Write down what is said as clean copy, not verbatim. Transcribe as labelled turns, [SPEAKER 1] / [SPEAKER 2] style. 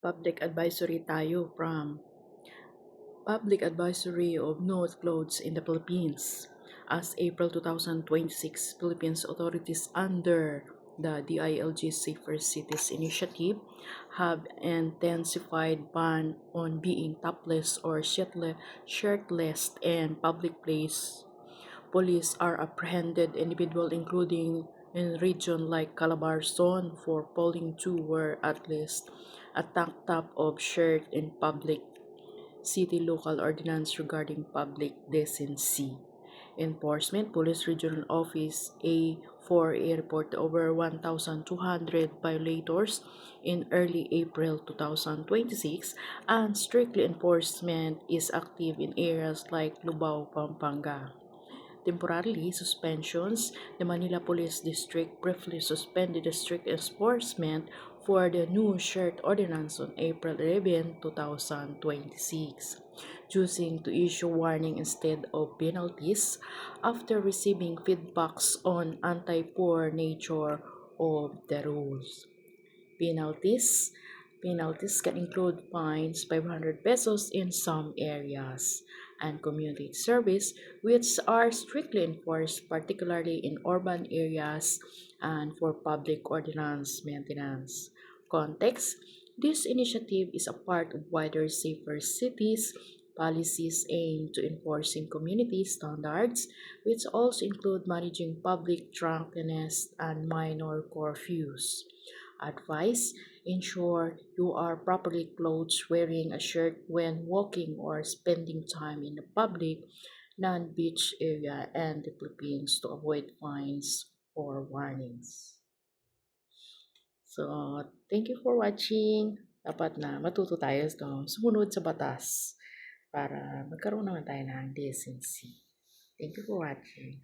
[SPEAKER 1] Public advisory tayo from Public Advisory of No Clothes in the Philippines. As April 2026, Philippines authorities under the DILG Safer Cities Initiative have intensified ban on being topless or shirtless in public place. Police are apprehended individuals including in region like Calabarzon for polling to wear at least a tank top of shirt in public. City Local Ordinance regarding public decency. Enforcement Police Regional Office A4A reported over 1,200 violators in early April 2026, and strictly enforcement is active in areas like Lubao, Pampanga. Temporarily suspensions, the Manila Police District briefly suspended the strict enforcement for the new shirt ordinance on April 11, 2026, choosing to issue warning instead of penalties after receiving feedbacks on anti-poor nature of the rules. Penalties. Penalties can include fines 500 pesos in some areas and community service, which are strictly enforced particularly in urban areas and for public ordinance maintenance. Context. This initiative is a part of wider Safer Cities policies aimed to enforcing community standards, which also include managing public drunkenness and minor curfews. Advice: ensure you are properly clothed, wearing a shirt when walking or spending time in a public, non-beach area and the Philippines to avoid fines or warnings. So, thank you for watching. Dapat na matuto tayo sumunod sa batas para magkaroon naman tayo ng decency. Thank you for watching.